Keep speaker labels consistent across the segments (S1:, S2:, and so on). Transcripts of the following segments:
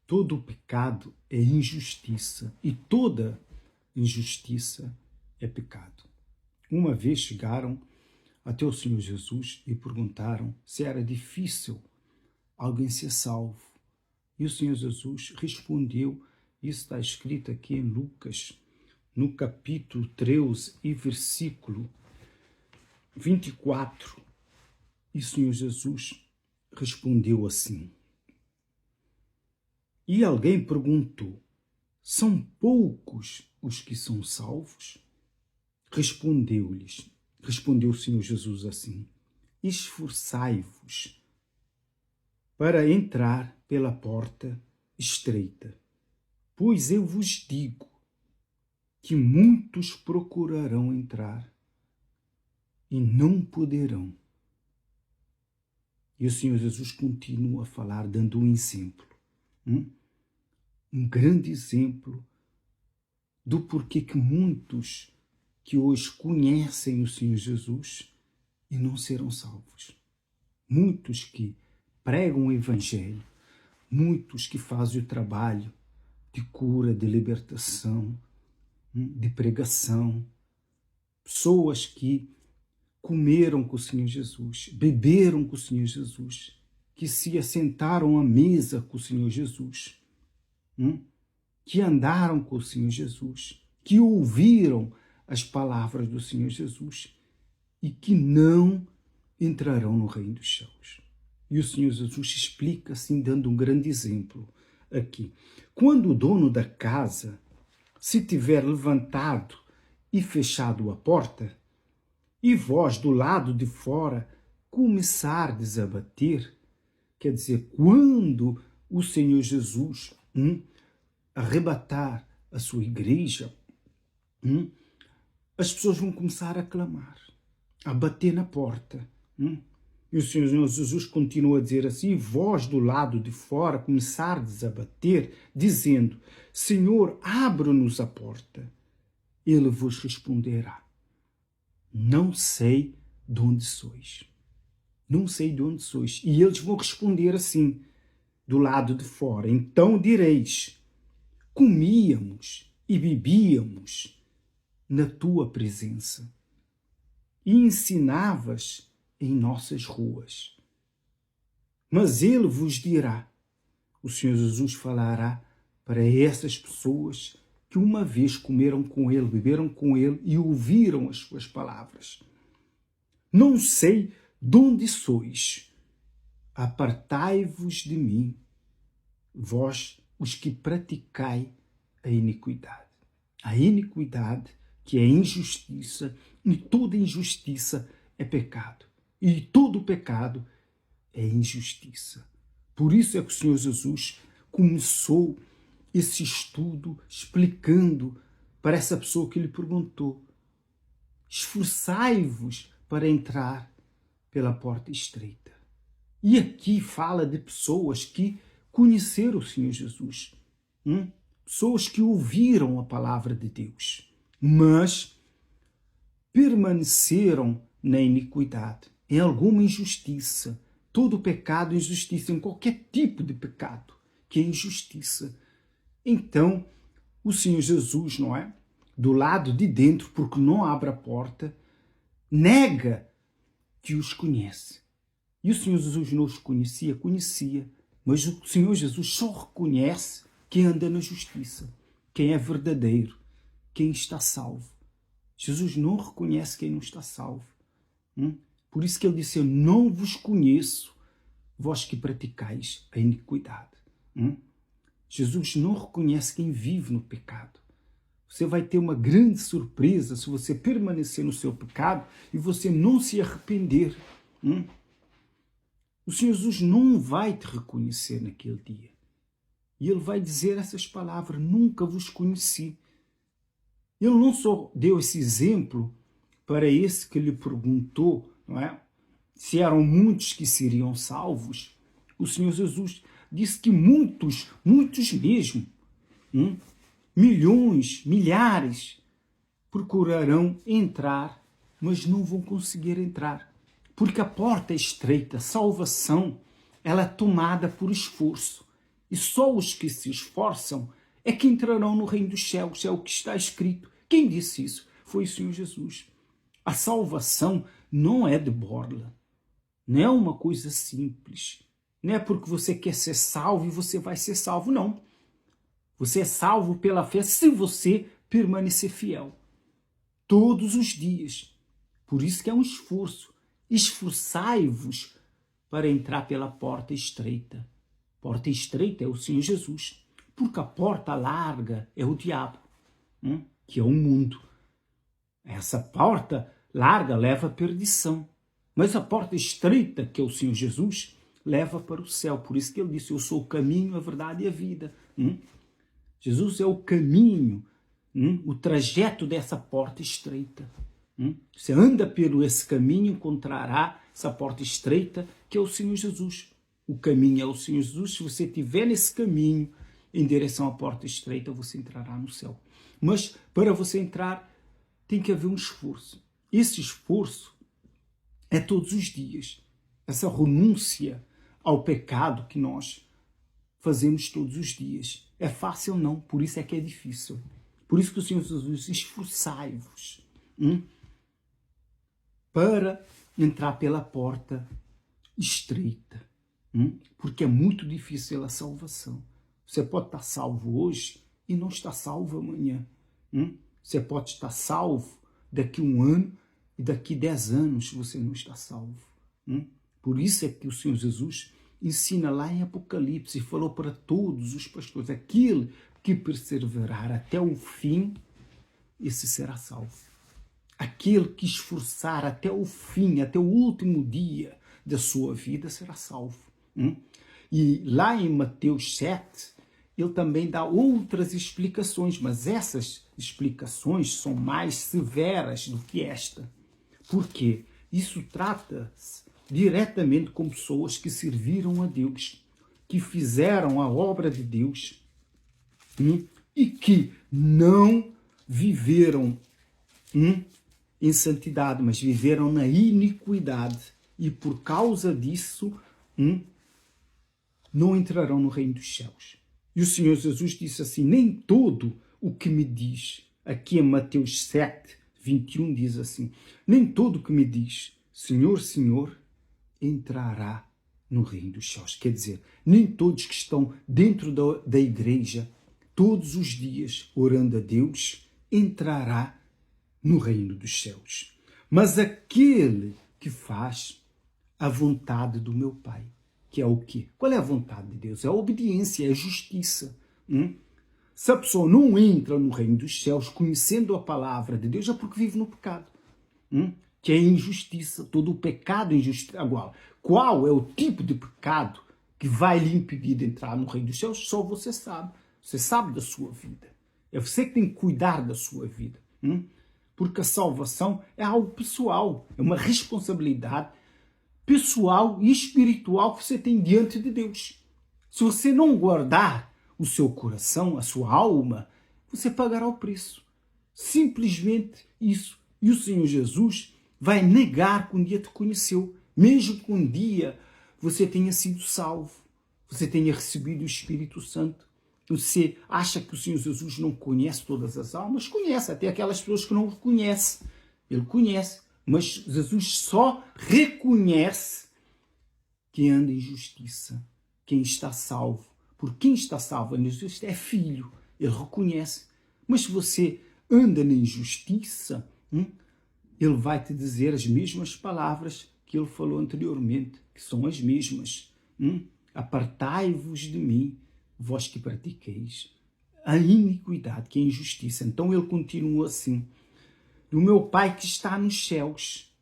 S1: Todo pecado é injustiça e toda injustiça é pecado. Uma vez chegaram até o Senhor Jesus e perguntaram se era difícil alguém ser salvo. E o Senhor Jesus respondeu, isso está escrito aqui em Lucas, no capítulo 13 e versículo 24. E o Senhor Jesus respondeu assim. E alguém perguntou, são poucos os que são salvos? Respondeu o Senhor Jesus assim, esforçai-vos para entrar pela porta estreita, pois eu vos digo que muitos procurarão entrar e não poderão. E o Senhor Jesus continua a falar, dando um exemplo. Um grande exemplo do porquê que muitos que hoje conhecem o Senhor Jesus e não serão salvos. Muitos que pregam o Evangelho, muitos que fazem o trabalho de cura, de libertação, de pregação, pessoas que comeram com o Senhor Jesus, beberam com o Senhor Jesus, que se assentaram à mesa com o Senhor Jesus, que andaram com o Senhor Jesus, que ouviram as palavras do Senhor Jesus e que não entrarão no reino dos céus. E o Senhor Jesus explica assim, dando um grande exemplo aqui. Quando o dono da casa se tiver levantado e fechado a porta, e vós do lado de fora começardes a bater, quer dizer, quando o Senhor Jesus arrebatar a sua igreja, as pessoas vão começar a clamar, a bater na porta. E o Senhor Jesus continua a dizer assim, vós do lado de fora começardes a bater, dizendo, Senhor, abra-nos a porta. Ele vos responderá, não sei de onde sois. Não sei de onde sois. E eles vão responder assim, do lado de fora. Então direis, comíamos e bebíamos na tua presença e ensinavas em nossas ruas. Mas ele vos dirá, o Senhor Jesus falará para essas pessoas que uma vez comeram com ele, beberam com ele e ouviram as suas palavras. Não sei de onde sois, apartai-vos de mim, vós os que praticai a iniquidade. A iniquidade, que é injustiça, e toda injustiça é pecado. E todo pecado é injustiça. Por isso é que o Senhor Jesus começou esse estudo explicando para essa pessoa que lhe perguntou, esforçai-vos para entrar pela porta estreita. E aqui fala de pessoas que conheceram o Senhor Jesus, pessoas que ouviram a palavra de Deus, mas permaneceram na iniquidade, em alguma injustiça. Todo pecado é injustiça, em qualquer tipo de pecado, que é injustiça. Então, o Senhor Jesus, não é? Do lado de dentro, porque não abre a porta, nega que os conhece. E o Senhor Jesus não os conhecia, mas o Senhor Jesus só reconhece quem anda na justiça, quem é verdadeiro, quem está salvo. Jesus não reconhece quem não está salvo. Por isso que ele disse, eu não vos conheço, vós que praticais a iniquidade. Jesus não reconhece quem vive no pecado. Você vai ter uma grande surpresa se você permanecer no seu pecado e você não se arrepender. O Senhor Jesus não vai te reconhecer naquele dia. E ele vai dizer essas palavras, nunca vos conheci. Ele não só deu esse exemplo para esse que lhe perguntou, não é? Se eram muitos que seriam salvos. O Senhor Jesus disse que muitos mesmo, milhões, milhares, procurarão entrar, mas não vão conseguir entrar. Porque a porta é estreita, a salvação, ela é tomada por esforço. E só os que se esforçam é que entrarão no reino dos céus, é o que está escrito. Quem disse isso? Foi o Senhor Jesus. A salvação não é de borla, não é uma coisa simples. Não é porque você quer ser salvo e você vai ser salvo, não. Você é salvo pela fé se você permanecer fiel. Todos os dias. Por isso que é um esforço. Esforçai-vos para entrar pela porta estreita. Porta estreita é o Senhor Jesus. Porque a porta larga é o diabo, que é o mundo. Essa porta larga leva à perdição. Mas a porta estreita, que é o Senhor Jesus, leva para o céu. Por isso que ele disse, eu sou o caminho, a verdade e a vida. Jesus é o caminho, o trajeto dessa porta estreita. Você anda pelo esse caminho, encontrará essa porta estreita, que é o Senhor Jesus. O caminho é o Senhor Jesus. Se você estiver nesse caminho, em direção à porta estreita, você entrará no céu. Mas, para você entrar, tem que haver um esforço. Esse esforço é todos os dias. Essa renúncia ao pecado que nós fazemos todos os dias. É fácil? Não. Por isso é que é difícil. Por isso que o Senhor Jesus, esforçai-vos para entrar pela porta estreita. Porque é muito difícil a salvação. Você pode estar salvo hoje e não estar salvo amanhã. Você pode estar salvo daqui a 1 ano e daqui a 10 anos você não está salvo. Por isso é que o Senhor Jesus ensina lá em Apocalipse e falou para todos os pastores, aquele que perseverar até o fim, esse será salvo. Aquele que esforçar até o fim, até o último dia da sua vida, será salvo. E lá em Mateus 7, ele também dá outras explicações, mas essas explicações são mais severas do que esta. Por quê? Isso trata-se diretamente com pessoas que serviram a Deus, que fizeram a obra de Deus e que não viveram em santidade, mas viveram na iniquidade. E por causa disso, não entrarão no reino dos céus. E o Senhor Jesus disse assim, nem todo o que me diz, aqui em Mateus 7, 21 diz assim, nem todo o que me diz, Senhor, Senhor, entrará no reino dos céus. Quer dizer, nem todos que estão dentro da igreja, todos os dias, orando a Deus, entrará no reino dos céus. Mas aquele que faz a vontade do meu Pai, que é o quê? Qual é a vontade de Deus? É a obediência, é a justiça. Se a pessoa não entra no reino dos céus conhecendo a palavra de Deus, é porque vive no pecado. Que é injustiça, todo o pecado é injustiça. Agora, qual é o tipo de pecado que vai lhe impedir de entrar no reino dos céus? Só você sabe. Você sabe da sua vida. É você que tem que cuidar da sua vida. Porque a salvação é algo pessoal, é uma responsabilidade pessoal e espiritual que você tem diante de Deus. Se você não guardar o seu coração, a sua alma, você pagará o preço. Simplesmente isso. E o Senhor Jesus vai negar que um dia te conheceu, mesmo que um dia você tenha sido salvo, você tenha recebido o Espírito Santo. Você acha que o Senhor Jesus não conhece todas as almas? Conhece, até aquelas pessoas que não o conhecem. Ele conhece, mas Jesus só reconhece quem anda em justiça, quem está salvo. Porque quem está salvo em Jesus é filho, ele reconhece. Mas se você anda na injustiça, ele vai te dizer as mesmas palavras que ele falou anteriormente, que são as mesmas. Apartai-vos de mim, vós que pratiqueis a iniquidade, que é a injustiça. Então ele continua assim, do meu Pai que está nos céus,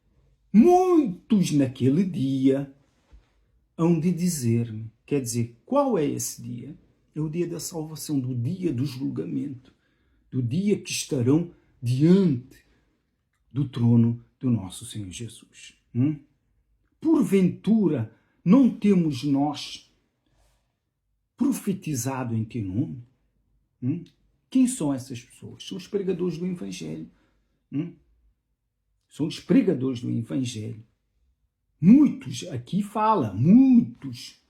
S1: muitos naquele dia hão de dizer-me. Quer dizer, qual é esse dia? É o dia da salvação, do dia do julgamento, do dia que estarão diante do trono do nosso Senhor Jesus. Porventura, não temos nós profetizado em teu nome? Quem são essas pessoas? São os pregadores do Evangelho. São os pregadores do Evangelho. Muitos, aqui fala, muitos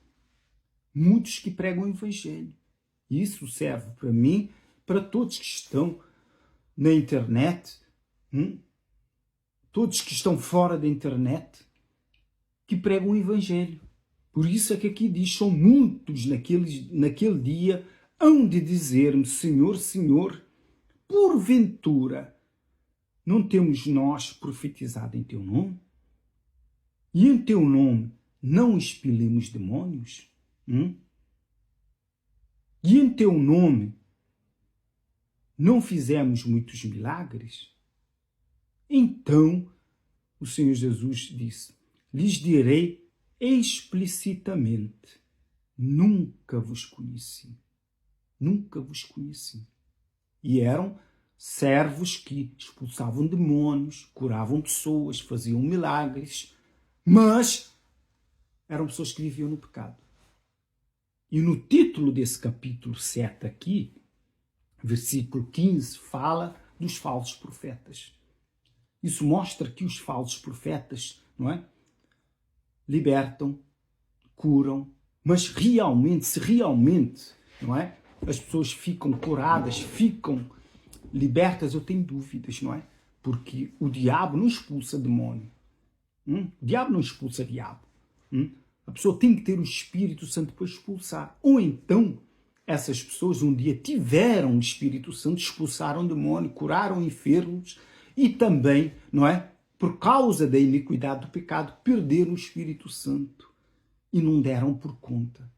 S1: muitos que pregam o evangelho. Isso serve para mim, para todos que estão na internet, todos que estão fora da internet, que pregam o evangelho. Por isso é que aqui diz, são muitos naquele dia, hão de dizer-me, Senhor, Senhor, porventura, não temos nós profetizado em teu nome? E em teu nome não expelimos demônios? E em teu nome não fizemos muitos milagres? Então o Senhor Jesus disse, lhes direi explicitamente, nunca vos conheci. Nunca vos conheci. E eram servos que expulsavam demônios, curavam pessoas, faziam milagres, mas eram pessoas que viviam no pecado. E no título desse capítulo 7 aqui, versículo 15, fala dos falsos profetas. Isso mostra que os falsos profetas, não é? Libertam, curam, mas realmente, se realmente, não é? As pessoas ficam curadas, ficam libertas, eu tenho dúvidas, não é? Porque o diabo não expulsa demônio. O diabo não expulsa diabo. A pessoa tem que ter o Espírito Santo para expulsar. Ou então, essas pessoas um dia tiveram o Espírito Santo, expulsaram demônio, curaram enfermos e também, não é? Por causa da iniquidade do pecado, perderam o Espírito Santo e não deram por conta.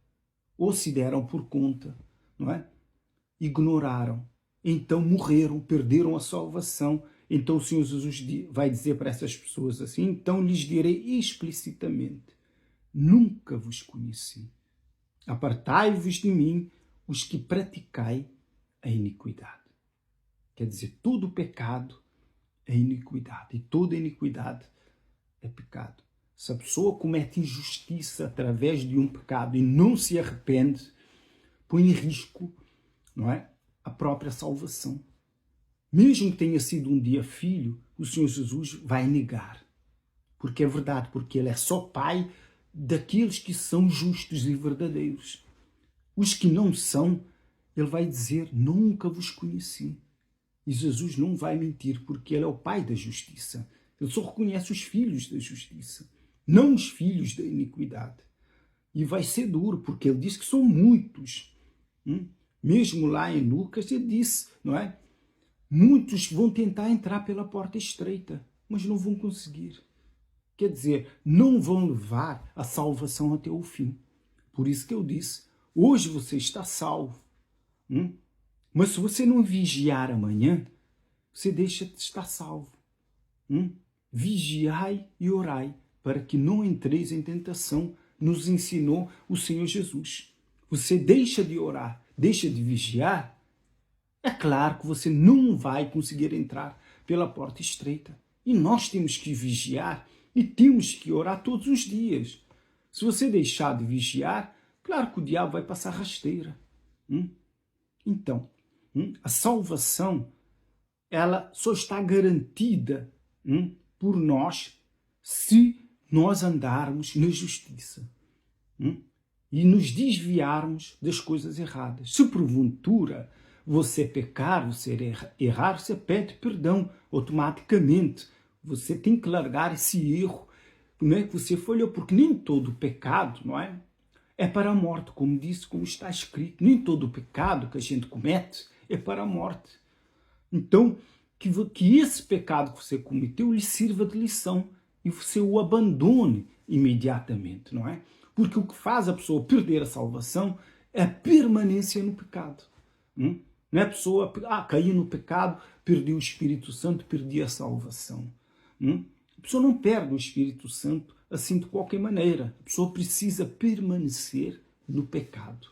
S1: Ou se deram por conta, não é? Ignoraram. Então morreram, perderam a salvação. Então o Senhor Jesus vai dizer para essas pessoas assim, então lhes direi explicitamente, nunca vos conheci. Apartai-vos de mim, os que praticai a iniquidade. Quer dizer, todo pecado é iniquidade. E toda iniquidade é pecado. Se a pessoa comete injustiça através de um pecado e não se arrepende, põe em risco, não é, a própria salvação. Mesmo que tenha sido um dia filho, o Senhor Jesus vai negar. Porque é verdade, porque Ele é só Pai daqueles que são justos e verdadeiros. Os que não são, Ele vai dizer, nunca vos conheci. E Jesus não vai mentir, porque Ele é o Pai da justiça. Ele só reconhece os filhos da justiça, não os filhos da iniquidade. E vai ser duro, porque Ele diz que são muitos. Mesmo lá em Lucas, Ele disse, não é? Muitos vão tentar entrar pela porta estreita, mas não vão conseguir. Quer dizer, não vão levar a salvação até o fim. Por isso que eu disse, hoje você está salvo. Mas se você não vigiar amanhã, você deixa de estar salvo. Vigiai e orai, para que não entreis em tentação, nos ensinou o Senhor Jesus. Você deixa de orar, deixa de vigiar, é claro que você não vai conseguir entrar pela porta estreita. E nós temos que vigiar e temos que orar todos os dias. Se você deixar de vigiar, claro que o diabo vai passar rasteira. Então, a salvação, ela só está garantida por nós se nós andarmos na justiça e nos desviarmos das coisas erradas. Se porventura você pecar, você errar, você pede perdão automaticamente. Você tem que largar esse erro, não é, que você falhou, porque nem todo pecado, não é, é para a morte, como disse, como está escrito. Nem todo pecado que a gente comete é para a morte. Então, que esse pecado que você cometeu lhe sirva de lição e você o abandone imediatamente, não é? Porque o que faz a pessoa perder a salvação é a permanência no pecado. Não é a pessoa, caí no pecado, perdi o Espírito Santo, perdi a salvação. A pessoa não perde o Espírito Santo assim de qualquer maneira. A pessoa precisa permanecer no pecado.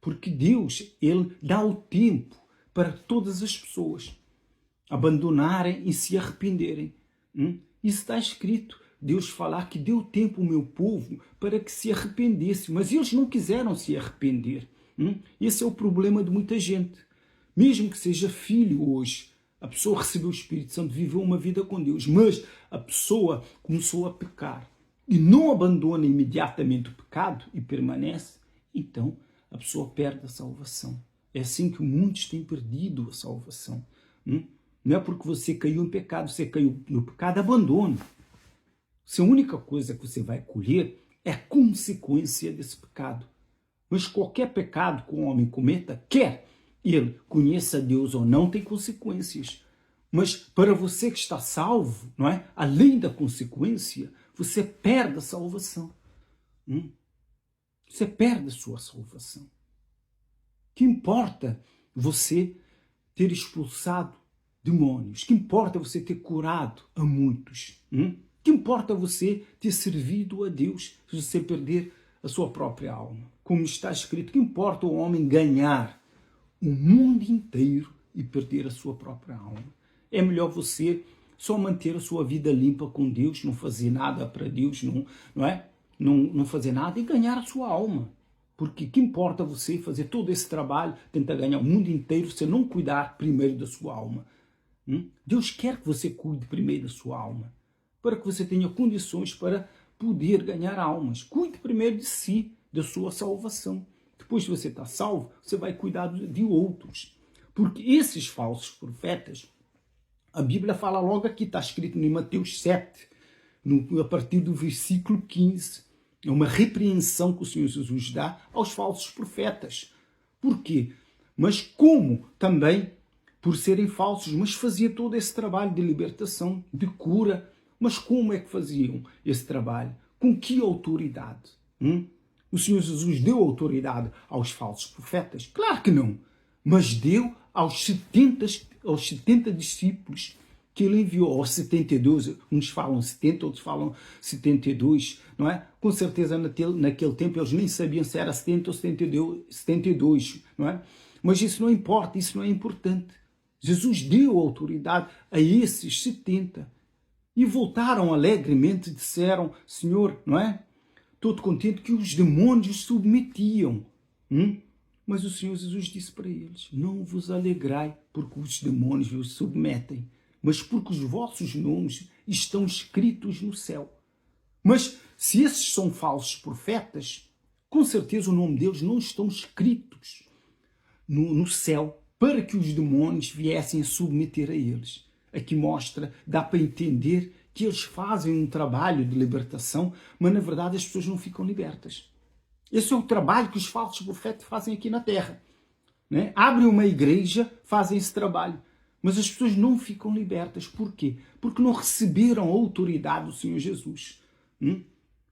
S1: Porque Deus, Ele dá o tempo para todas as pessoas abandonarem e se arrependerem. Isso está escrito. Deus falar que deu tempo ao meu povo para que se arrependesse, mas eles não quiseram se arrepender. Esse é o problema de muita gente. Mesmo que seja filho hoje, a pessoa recebeu o Espírito Santo, viveu uma vida com Deus, mas a pessoa começou a pecar e não abandona imediatamente o pecado e permanece, então a pessoa perde a salvação. É assim que muitos têm perdido a salvação. Não é porque você caiu em pecado, você caiu no pecado, abandone. Se a única coisa que você vai colher é a consequência desse pecado. Mas qualquer pecado que um homem cometa, quer ele conheça Deus ou não, tem consequências. Mas para você que está salvo, não é? Além da consequência, você perde a salvação. Você perde a sua salvação. Que importa você ter expulsado demônios? Que importa você ter curado a muitos? Que importa você ter servido a Deus se você perder a sua própria alma? Como está escrito, que importa o homem ganhar o mundo inteiro e perder a sua própria alma? É melhor você só manter a sua vida limpa com Deus, não fazer nada para Deus, não fazer nada e ganhar a sua alma. Porque que importa você fazer todo esse trabalho, tentar ganhar o mundo inteiro, se não cuidar primeiro da sua alma? Deus quer que você cuide primeiro da sua alma, para que você tenha condições para poder ganhar almas. Cuide primeiro de si, da sua salvação. Depois que você está salvo, você vai cuidar de outros. Porque esses falsos profetas, a Bíblia fala logo aqui, está escrito em Mateus 7, a partir do versículo 15, é uma repreensão que o Senhor Jesus dá aos falsos profetas. Por quê? Mas como também, por serem falsos, mas fazia todo esse trabalho de libertação, de cura. Mas como é que faziam esse trabalho? Com que autoridade? O Senhor Jesus deu autoridade aos falsos profetas? Claro que não. Mas deu aos 70 discípulos que ele enviou, aos 72, uns falam 70, outros falam 72, não é? Com certeza naquele tempo eles nem sabiam se era 70 ou 72, não é? Mas isso não importa, isso não é importante. Jesus deu autoridade a esses 70 e voltaram alegremente e disseram, Senhor, não é? Todo contente que os demônios submetiam. Mas o Senhor Jesus disse para eles, não vos alegrai porque os demônios vos submetem, mas porque os vossos nomes estão escritos no céu. Mas se esses são falsos profetas, com certeza o nome deles não estão escritos no céu para que os demônios viessem a submeter a eles. Aqui mostra, dá para entender que eles fazem um trabalho de libertação, mas na verdade as pessoas não ficam libertas. Esse é o trabalho que os falsos profetas fazem aqui na terra. Abrem uma igreja, fazem esse trabalho. Mas as pessoas não ficam libertas. Por quê? Porque não receberam a autoridade do Senhor Jesus.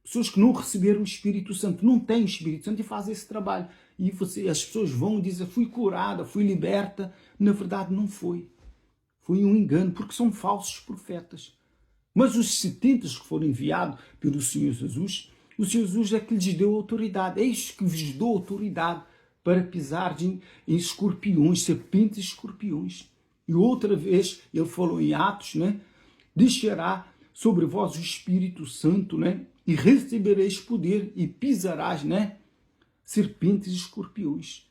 S1: Pessoas que não receberam o Espírito Santo, não têm o Espírito Santo e fazem esse trabalho. E as pessoas vão e dizem, fui curada, fui liberta. Na verdade não foi. Foi um engano, porque são falsos profetas. Mas os 70 que foram enviados pelo Senhor Jesus, o Senhor Jesus é que lhes deu autoridade. Eis que vos dou autoridade para pisar em escorpiões, serpentes e escorpiões. E outra vez, ele falou em Atos, descerá sobre vós o Espírito Santo, e recebereis poder e pisarás, serpentes e escorpiões.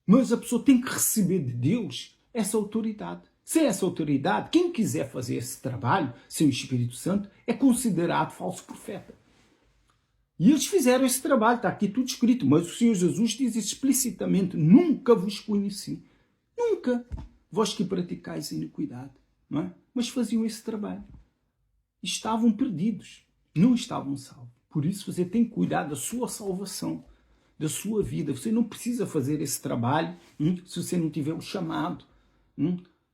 S1: Mas a pessoa tem que receber de Deus essa autoridade. Sem essa autoridade, quem quiser fazer esse trabalho, sem o Espírito Santo, é considerado falso profeta. E eles fizeram esse trabalho, está aqui tudo escrito, mas o Senhor Jesus diz explicitamente, nunca vos conheci. Nunca. Vós que praticais a iniquidade, não é? Mas faziam esse trabalho. Estavam perdidos, não estavam salvos. Por isso você tem que cuidar da sua salvação, da sua vida. Você não precisa fazer esse trabalho se você não tiver o chamado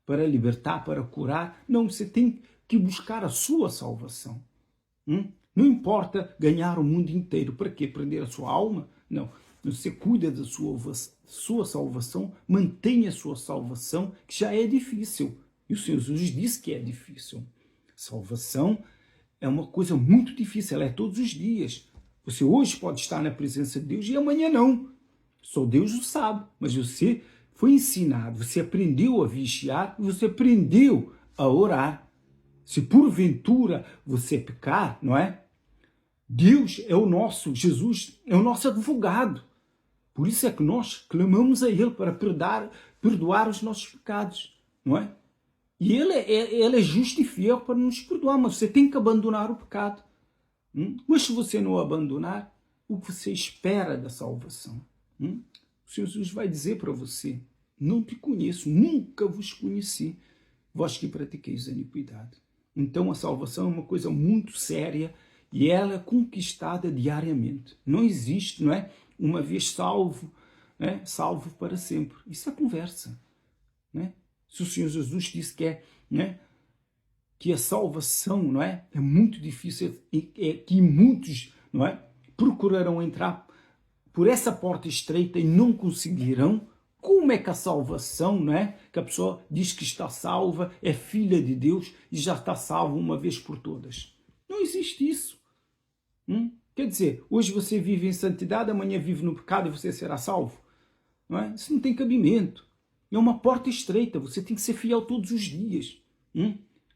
S1: para libertar, para curar. Não, você tem que buscar a sua salvação. Não importa ganhar o mundo inteiro. Para quê? Perder a sua alma? Não. Você cuida da sua salvação, mantenha a sua salvação, que já é difícil. E o Senhor Jesus disse que é difícil. Salvação é uma coisa muito difícil, ela é todos os dias. Você hoje pode estar na presença de Deus e amanhã não. Só Deus o sabe, mas você foi ensinado, você aprendeu a vigiar e você aprendeu a orar. Se porventura você pecar, não é? Deus é o nosso, Jesus é o nosso advogado. Por isso é que nós clamamos a Ele para perdoar os nossos pecados, não é? E Ele é justo e fiel para nos perdoar, mas você tem que abandonar o pecado. Mas se você não abandonar, o que você espera da salvação? O Senhor Jesus vai dizer para você: não te conheço, nunca vos conheci, vós que pratiqueis a iniquidade. Então a salvação é uma coisa muito séria e ela é conquistada diariamente. Não existe, não é? Uma vez salvo, né? Salvo para sempre. Isso é conversa, né? Se o Senhor Jesus disse que né, que a salvação, não é? É muito difícil, é que muitos, não é? Procurarão entrar por essa porta estreita e não conseguirão. Como é que a salvação, não é? Que a pessoa diz que está salva, é filha de Deus e já está salva uma vez por todas. Não existe isso. Quer dizer, hoje você vive em santidade, amanhã vive no pecado e você será salvo. Não é? Isso não tem cabimento. É uma porta estreita, você tem que ser fiel todos os dias.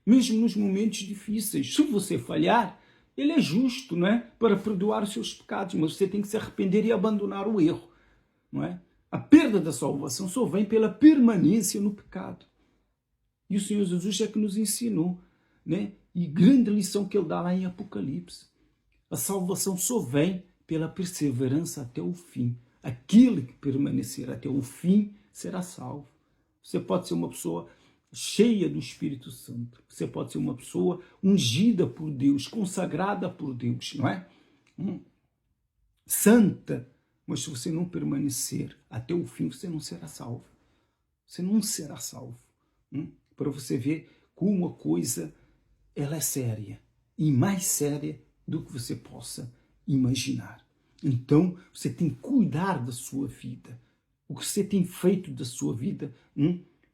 S1: Mesmo nos momentos difíceis. Se você falhar, ele é justo, não é? Para perdoar os seus pecados, mas você tem que se arrepender e abandonar o erro. Não é? A perda da salvação só vem pela permanência no pecado. E o Senhor Jesus é que nos ensinou, né? E grande lição que ele dá lá em Apocalipse. A salvação só vem pela perseverança até o fim. Aquele que permanecer até o fim será salvo. Você pode ser uma pessoa cheia do Espírito Santo. Você pode ser uma pessoa ungida por Deus, consagrada por Deus, não é? Santa. Mas se você não permanecer até o fim, você não será salvo. Você não será salvo. Para você ver como a coisa ela é séria. E mais séria do que você possa imaginar. Então, você tem que cuidar da sua vida. O que você tem feito da sua vida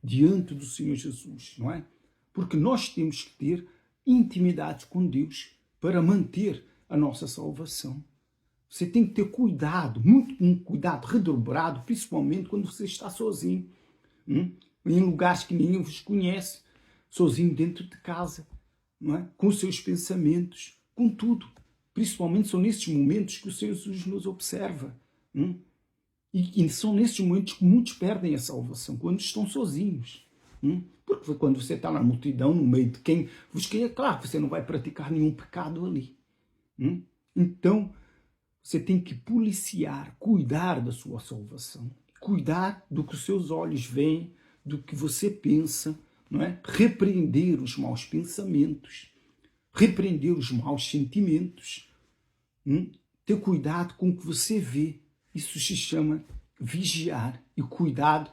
S1: diante do Senhor Jesus, não é? Porque nós temos que ter intimidade com Deus para manter a nossa salvação. Você tem que ter cuidado, um cuidado redobrado, principalmente quando você está sozinho, em lugares que ninguém vos conhece, sozinho dentro de casa, não é? Com os seus pensamentos, com tudo. Principalmente são nesses momentos que o Senhor Jesus nos observa. E são nesses momentos que muitos perdem a salvação, quando estão sozinhos. Porque quando você está na multidão, no meio de quem vos quer, é claro, você não vai praticar nenhum pecado ali. Então, você tem que policiar, cuidar da sua salvação, cuidar do que os seus olhos veem, do que você pensa, não é? Repreender os maus pensamentos, repreender os maus sentimentos, ter cuidado com o que você vê. Isso se chama vigiar. E cuidado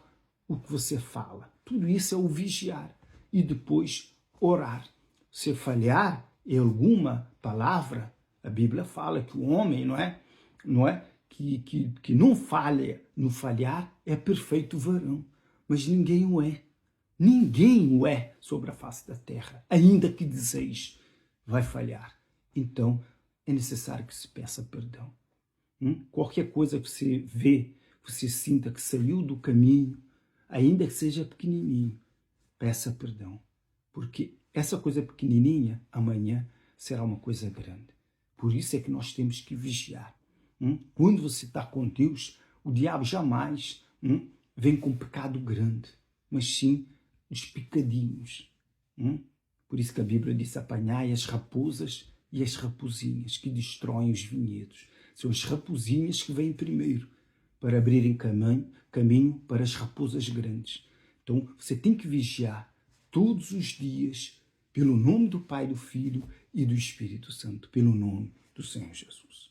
S1: o que você fala. Tudo isso é o vigiar. E depois orar. Se falhar em alguma palavra, a Bíblia fala que o homem, não é? Que não falha no falhar é perfeito varão. Mas ninguém o é. Ninguém o é sobre a face da terra. Ainda que deseje, vai falhar. Então, é necessário que se peça perdão. Qualquer coisa que você vê, você sinta que saiu do caminho, ainda que seja pequenininho, peça perdão. Porque essa coisa pequenininha, amanhã, será uma coisa grande. Por isso é que nós temos que vigiar. Quando você está com Deus, o diabo jamais vem com pecado grande, mas sim os picadinhos. Por isso que a Bíblia diz: apanhai as raposas e as raposinhas que destroem os vinhedos. São as raposinhas que vêm primeiro para abrirem caminho para as raposas grandes. Então você tem que vigiar todos os dias pelo nome do Pai, do Filho e do Espírito Santo, pelo nome do Senhor Jesus.